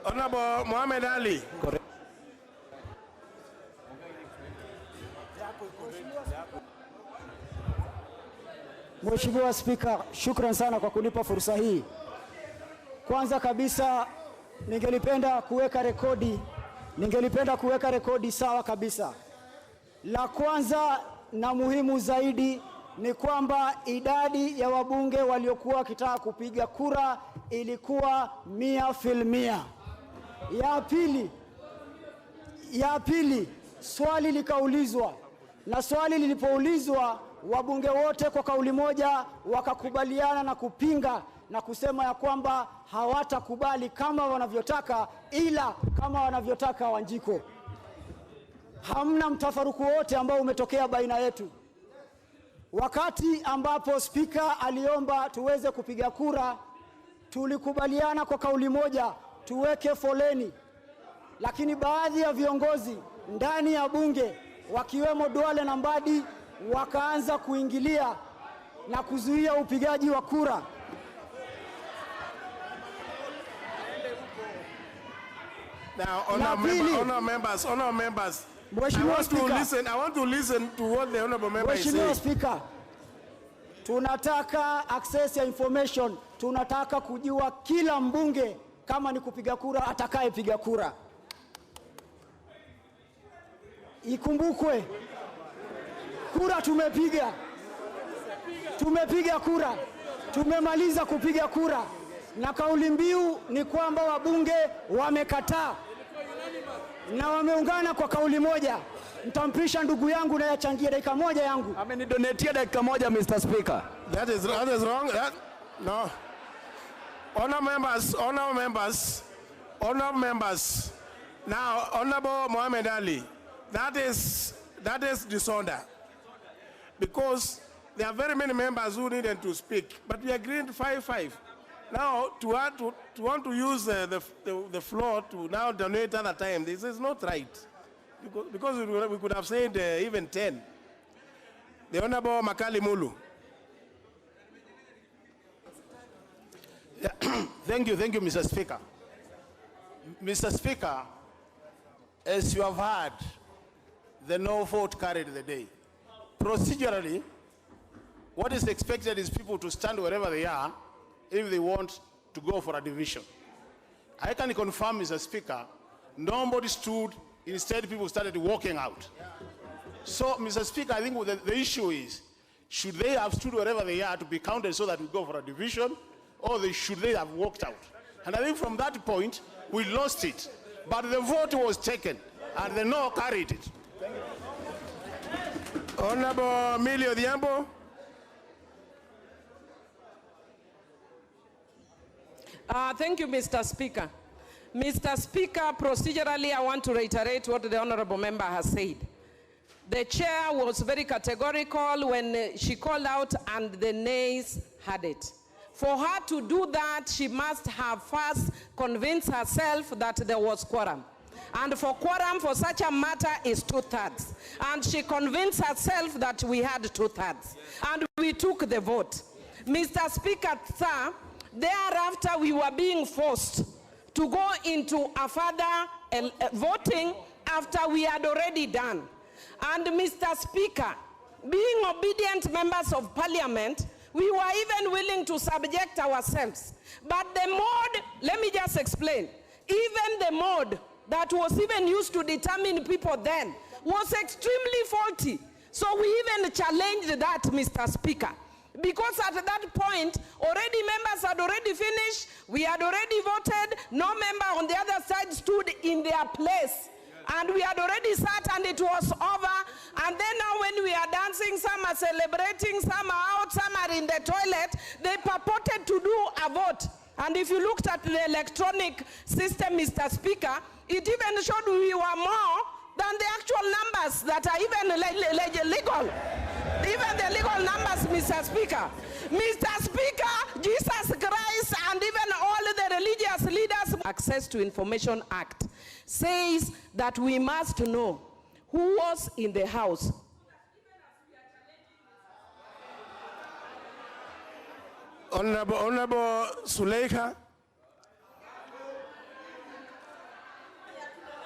Honorable Mohamed Ali. Correct. Mheshimiwa Spika, shukran sana kwa kunipa fursa hii. Kwanza kabisa ningelipenda kuweka rekodi sawa kabisa. La kwanza na muhimu zaidi ni kwamba idadi ya wabunge waliokuwa wakitaka kupiga kura ilikuwa 100%. Ya pili, swali likaulizwa, na swali lilipoulizwa wabunge wote kwa kauli moja wakakubaliana na kupinga na kusema ya kwamba hawatakubali kama wanavyotaka, ila kama wanavyotaka Wanjiko. Hamna mtafaruku wote ambao umetokea baina yetu. Wakati ambapo spika aliomba tuweze kupiga kura, tulikubaliana kwa kauli moja tuweke foleni, lakini baadhi ya viongozi ndani ya bunge wakiwemo Duale na Mbadi wakaanza kuingilia na kuzuia upigaji wa kura. Now, honorable members, I want to listen to what the honorable member is saying. Mheshimiwa Speaker, tunataka access ya information, tunataka kujua kila mbunge kama ni kupiga kura atakayepiga kura. Ikumbukwe, kura tumepiga kura, tumemaliza kupiga kura, na kauli mbiu ni kwamba wabunge wamekataa na wameungana kwa kauli moja. Nitampisha ndugu yangu na yachangia dakika moja yangu. Amenidonetia dakika moja, Mr. Speaker. That is wrong. No. Honorable members. Now, Honorable Mohamed Ali, that is disorder. Because there are very many members who needed to speak, but we agreed 5-5. Now, to want to use the floor to now donate another time, this is not right. Because we could have said even 10. The Honorable Makali Mulu. Yeah. Thank you, Mr. Speaker. Mr. Speaker, as you have heard, the no vote carried the day. Procedurally, what is expected is people to stand wherever they are if they want to go for a division. I can confirm, Mr. Speaker, nobody stood, instead people started walking out. So, Mr. Speaker, I think the issue is, should they have stood wherever they are to be counted so that we go for a division, or should they have walked out? And I think from that point, we lost it. But the vote was taken, and the no carried it. Honorable Emilio Diambo. Thank you, Mr. Speaker. Mr. Speaker, procedurally, I want to reiterate what the honorable member has said. The chair was very categorical when she called out and the nays had it. For her to do that, she must have first convinced herself that there was quorum. And for quorum for such a matter is 2/3. And she convinced herself that we had 2/3. And we took the vote. Mr. Speaker, sir, thereafter we were being forced to go into a further voting after we had already done. And Mr. Speaker, being obedient members of parliament, we were even willing to subject ourselves. But the mode, let me just explain, even the mode that was even used to determine people then was extremely faulty. So we even challenged that, Mr. Speaker. Because at that point, already members had already finished, we had already voted, no member on the other side stood in their place. And we had already sat and it was over. And then now when we are dancing, some are celebrating, some are out, some are in the toilet, they purported to do a vote. And if you looked at the electronic system, Mr. Speaker, it even showed we were more than the actual numbers that are even legal. Even the legal numbers, Mr. Speaker. Mr. Speaker, Jesus Christ and even all the religious leaders. Access to Information Act says that we must know who was in the house. Honorable Suleika.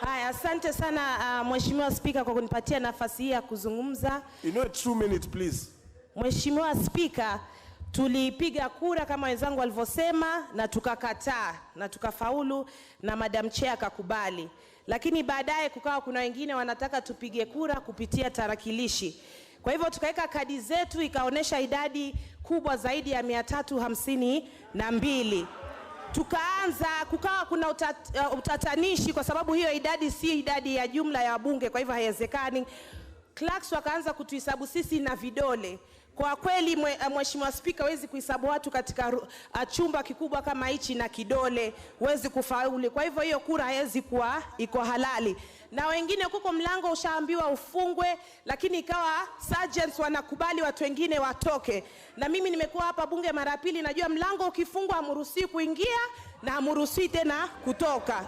Haya, asante sana Mheshimiwa Spika kwa kunipatia nafasi hii ya kuzungumza. You know, 2 minutes please. Mheshimiwa Spika, tulipiga kura kama wenzangu walivyosema na tukakataa na tukafaulu na Madam Chair akakubali. Lakini baadaye kukawa kuna wengine wanataka tupige kura kupitia tarakilishi. Kwa hivyo tukaweka kadi zetu ikaonesha idadi kubwa zaidi ya 352. Tukaanza kukawa kuna utatanishi kwa sababu hiyo idadi si idadi ya jumla ya wabunge, kwa hivyo haiwezekani. Clerks wakaanza kutuhesabu sisi na vidole. Kwa kweli Mheshimiwa Spika, huwezi kuhesabu watu katika chumba kikubwa kama hichi na kidole, huwezi kufaulu. Kwa hivyo hiyo kura haiwezi kuwa iko halali. Na wengine huko mlango ushaambiwa ufungwe, lakini ikawa sergeants wanakubali watu wengine watoke. Na mimi nimekuwa hapa bunge mara pili, najua mlango ukifungwa hamruhusiwi kuingia na hamruhusiwi tena kutoka.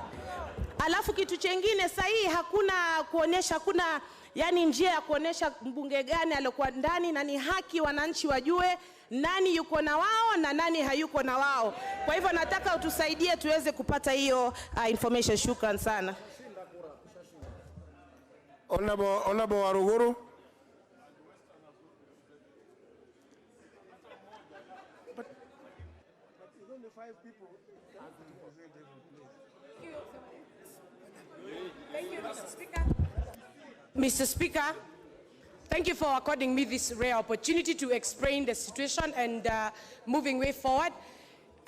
Alafu kitu chengine sahihi, hakuna kuonesha, hakuna yani njia ya kuonesha mbunge gani alikuwa ndani, na ni haki wananchi wajue nani yuko na wao na nani hayuko na wao. Kwa hivyo nataka utusaidie tuweze kupata hiyo information. Shukran sana. Honorable Uhuru'S. But only 5 people have to present every place. Thank you, Mr. Speaker. Mr. Speaker, thank you for according me this rare opportunity to explain the situation and moving way forward.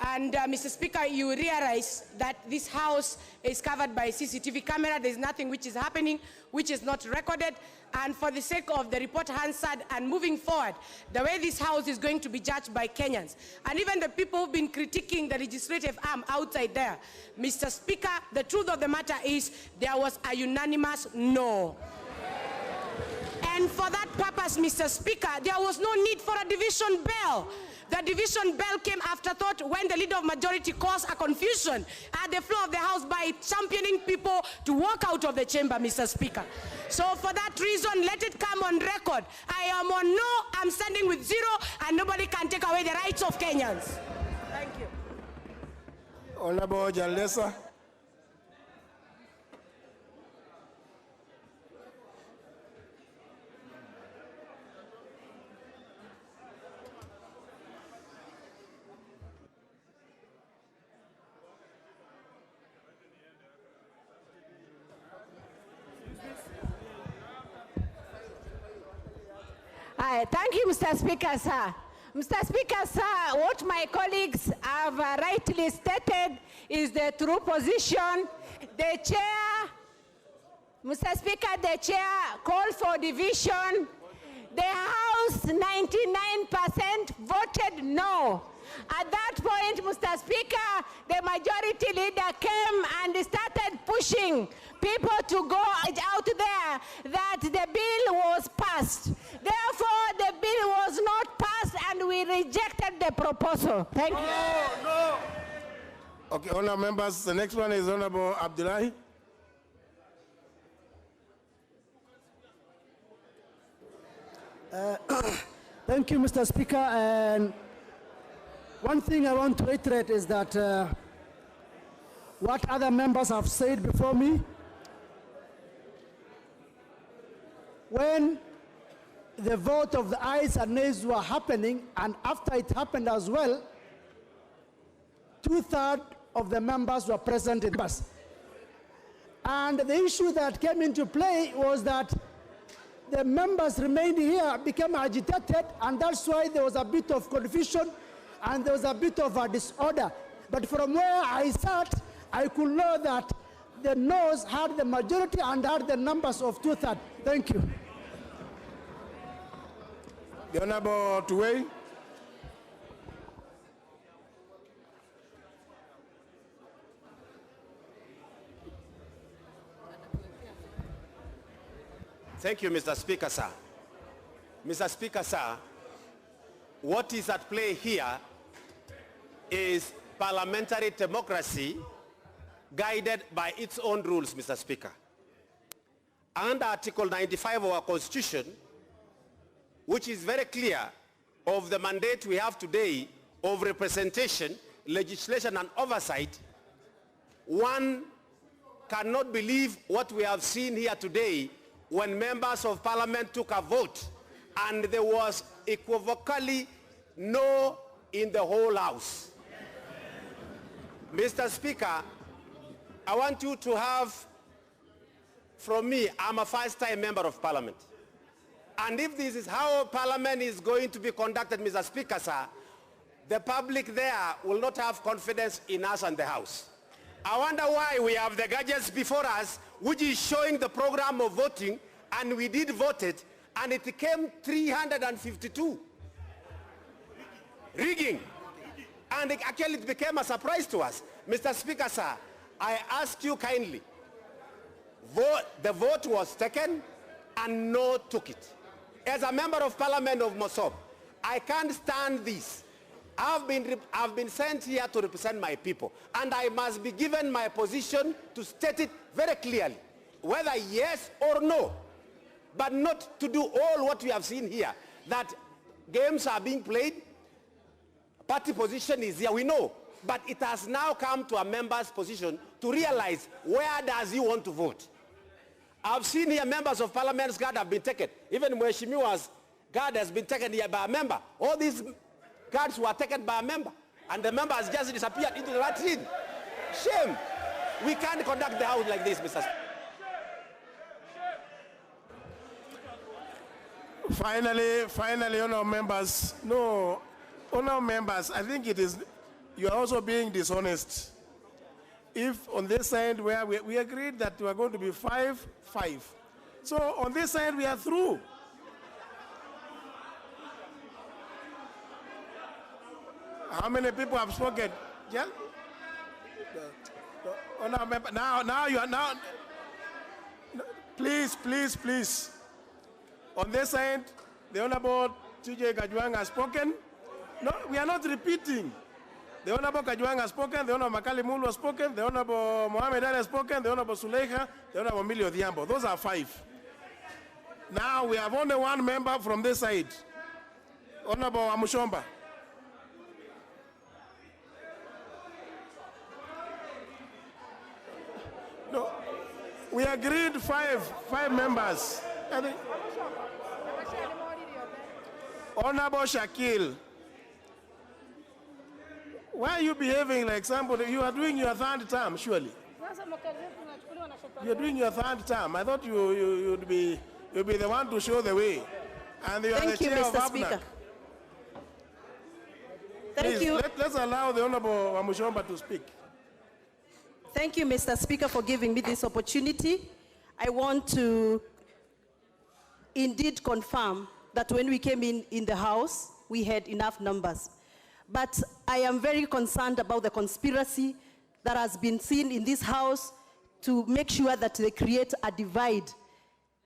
And Mr. Speaker, you realize that this house is covered by CCTV camera. There's nothing which is happening which is not recorded. And for the sake of the report answered and moving forward, the way this house is going to be judged by Kenyans, and even the people who've been critiquing the legislative arm outside there, Mr. Speaker, the truth of the matter is there was a unanimous no. And for that purpose, Mr. Speaker, there was no need for a division bell. The division bell came afterthought when the leader of majority caused a confusion at the floor of the House by championing people to walk out of the chamber, Mr. Speaker. So for that reason, let it come on record. I am on no, I'm standing with 0, and nobody can take away the rights of Kenyans. Thank you. Honorable Jalesa. Thank you, Mr. Speaker, sir. Mr. Speaker, sir, what my colleagues have rightly stated is the true position. The chair, Mr. Speaker, the chair called for division. The House, 99% voted no. At that point, Mr. Speaker, the majority leader came and started pushing people to go out there that the bill was passed. Therefore, the bill was not passed and we rejected the proposal. Thank you. No. Okay, honorable members, the next one is Honorable Abdullahi. Thank you, Mr. Speaker. And one thing I want to reiterate is that what other members have said before me, when the vote of the ayes and nays were happening, and after it happened as well, 2/3 of the members were present in the bus. And the issue that came into play was that the members remained here, became agitated, and that's why there was a bit of confusion and there was a bit of a disorder. But from where I sat, I could know that the noes had the majority and had the numbers of 2/3. Thank you. The Honorable Tuwei. Thank you, Mr. Speaker, sir. Mr. Speaker, sir, what is at play here is parliamentary democracy guided by its own rules, Mr. Speaker. Under Article 95 of our Constitution, which is very clear of the mandate we have today of representation, legislation, and oversight, one cannot believe what we have seen here today when members of parliament took a vote and there was equivocally no in the whole house. Mr. Speaker, I want you to have, from me, I'm a first-time member of parliament. And if this is how parliament is going to be conducted, Mr. Speaker, sir, the public there will not have confidence in us and the House. I wonder why we have the gadgets before us, which is showing the program of voting, and we did vote it, and it came 352. Rigging. And actually it became a surprise to us. Mr. Speaker, sir, I ask you kindly, the vote was taken and no took it. As a member of parliament of Mosob, I can't stand this. I've been sent here to represent my people, and I must be given my position to state it very clearly, whether yes or no, but not to do all what we have seen here, that games are being played, party position is here, we know, but it has now come to a member's position to realize where does he want to vote. I've seen here members of parliament's guard have been taken. Even Mheshimiwa's guard has been taken here by a member. All these guards were taken by a member, and the member has just disappeared into the latrine. Shame. We can't conduct the House like this, Mr. Finally, honourable members, I think you are also being dishonest. If on this side where we agreed that we are going to be 5-5, so on this side we are through. How many people have spoken? Yeah? Now you are now. Please. On this side, the Honorable TJ Kajwang has spoken. No, we are not repeating. The Honorable Kajwang has spoken, the Honorable Makali Mulu has spoken, the Honorable Mohamed Ali has spoken, the Honorable Suleika, the Honorable Milio Diambo. Those are 5. Now we have only one member from this side. Honorable Amushomba. No, we agreed 5 members. Honorable Shakil, why are you behaving like somebody? You are doing your 3rd term, surely. You are doing your 3rd term. I thought you'd be the one to show the way. And you are the chair of APNAC. Thank you. Let's allow the Honorable Amushomba to speak. Thank you, Mr. Speaker, for giving me this opportunity. I want to indeed confirm that when we came in the House, we had enough numbers. But I am very concerned about the conspiracy that has been seen in this House to make sure that they create a divide,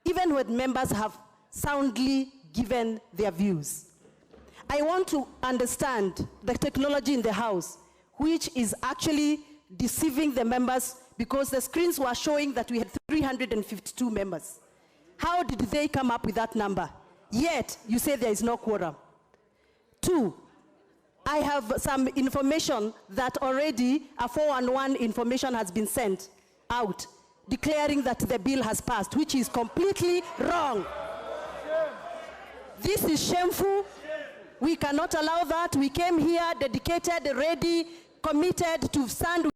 even when members have soundly given their views. I want to understand the technology in the House, which is actually deceiving the members, because the screens were showing that we had 352 members. How did they come up with that number? Yet, you say there is no quorum. 2, I have some information that already a 411 information has been sent out, declaring that the bill has passed, which is completely wrong. This is shameful. We cannot allow that. We came here dedicated, ready, committed to stand